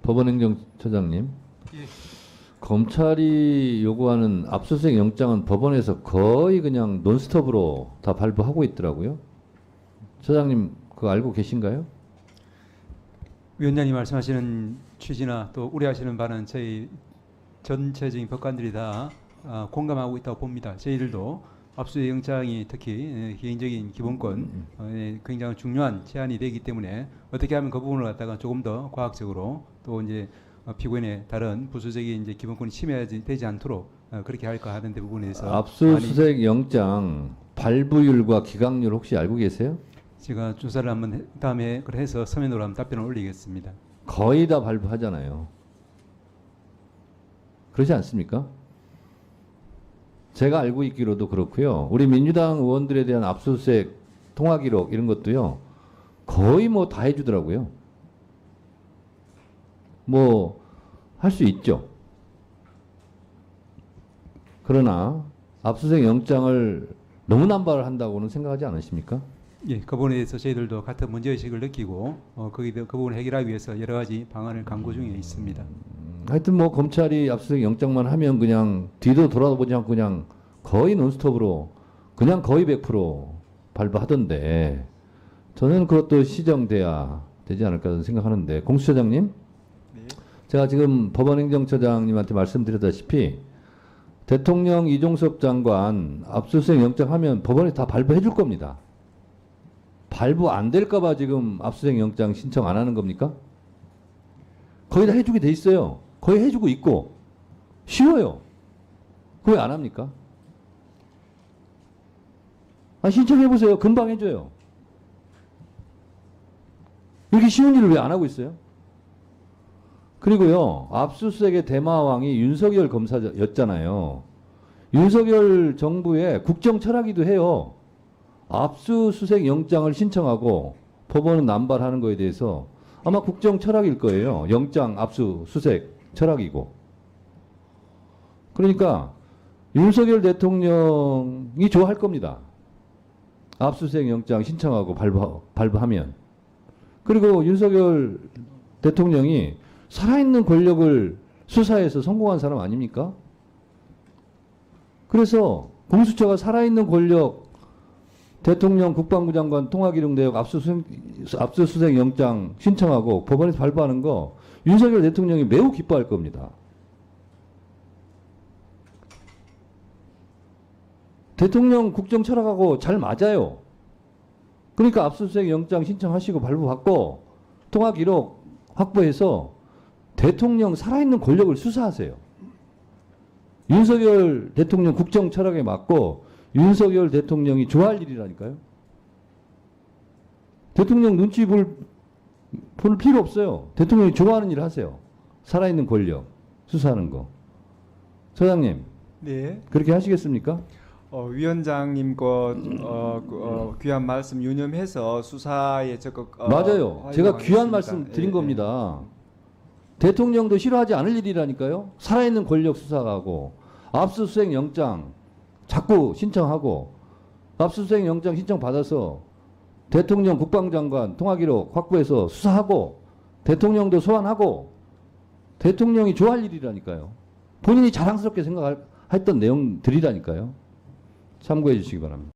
법원행정처장님, 예. 검찰이 요구하는 압수수색 영장은 법원에서 거의 그냥 논스톱으로 다 발부하고 있더라고요. 처장님 그거 알고 계신가요? 위원장님 말씀하시는 취지나 또 우려하시는 바는 저희 전체적인 법관들이 다 공감하고 있다고 봅니다. 저희들도 압수수색 영장이 특히 개인적인 기본권 굉장히 중요한 제한이 되기 때문에 어떻게 하면 그 부분을 갖다가 조금 더 과학적으로 또 이제 피고인의 다른 부수적인 이제 기본권이 침해되지 않도록 그렇게 할까 하는 데 부분에 대해서 압수수색 영장 발부율과 기각률 혹시 알고 계세요? 제가 조사를 한번 다음에 해서 서면으로 한번 답변을 올리겠습니다. 거의 다 발부하잖아요. 그렇지 않습니까? 제가 알고 있기로도 그렇고요. 우리 민주당 의원들에 대한 압수수색 통화 기록 이런 것도요. 거의 뭐 다 해주더라고요. 뭐 할 수 있죠. 그러나 압수수색 영장을 너무 남발을 한다고는 생각하지 않으십니까? 예, 그 부분에 대해서 저희들도 같은 문제의식을 느끼고 그 부분을 해결하기 위해서 여러 가지 방안을 강구 중에 있습니다. 하여튼 뭐 검찰이 압수수색 영장만 하면 그냥 뒤도 돌아보지 않고 그냥 거의 논스톱으로 그냥 거의 100% 발부하던데 저는 그것도 시정돼야 되지 않을까 생각하는데 공수처장님, 네. 제가 지금 법원행정처장님한테 말씀드렸다시피 대통령 이종섭 장관 압수수색 영장 하면 법원에 다 발부해 줄 겁니다. 발부 안 될까봐 지금 압수수색 영장 신청 안 하는 겁니까? 거의 다 해주게 돼 있어요. 거의 해주고 있고 쉬워요. 그거 왜 안 합니까? 신청해보세요. 금방 해줘요. 이렇게 쉬운 일을 왜 안 하고 있어요? 그리고요, 압수수색의 대마왕이 윤석열 검사였잖아요. 윤석열 정부의 국정 철학이기도 해요. 압수수색 영장을 신청하고 법원은 남발하는 거에 대해서 아마 국정 철학일 거예요. 영장 압수수색 철학이고. 그러니까 윤석열 대통령이 좋아할 겁니다. 압수수색 영장 신청하고 발부하면. 그리고 윤석열 대통령이 살아있는 권력을 수사해서 성공한 사람 아닙니까? 그래서 공수처가 살아있는 권력 대통령, 국방부 장관 통화기록 내역 압수수색 영장 신청하고 법원에서 발부하는 거 윤석열 대통령이 매우 기뻐할 겁니다. 대통령 국정 철학하고 잘 맞아요. 그러니까 압수수색 영장 신청하시고 발부받고 통화기록 확보해서 대통령 살아있는 권력을 수사하세요. 윤석열 대통령 국정 철학에 맞고 윤석열 대통령이 좋아할 일이라니까요. 대통령 눈치 볼 필요 없어요. 대통령이 좋아하는 일 하세요. 살아있는 권력 수사하는 거. 처장님, 네. 그렇게 하시겠습니까? 위원장님 귀한 말씀 유념해서 수사에 적극 맞아요. 제가 귀한 활용하겠습니다. 말씀 드린 예, 겁니다. 대통령도 싫어하지 않을 일이라니까요. 살아있는 권력 수사하고 압수수색 영장 자꾸 신청하고 압수수색 영장 신청 받아서 대통령 국방장관 통화기록 확보해서 수사하고 대통령도 소환하고 대통령이 좋아할 일이라니까요. 본인이 자랑스럽게 생각했던 내용들이라니까요. 참고해 주시기 바랍니다.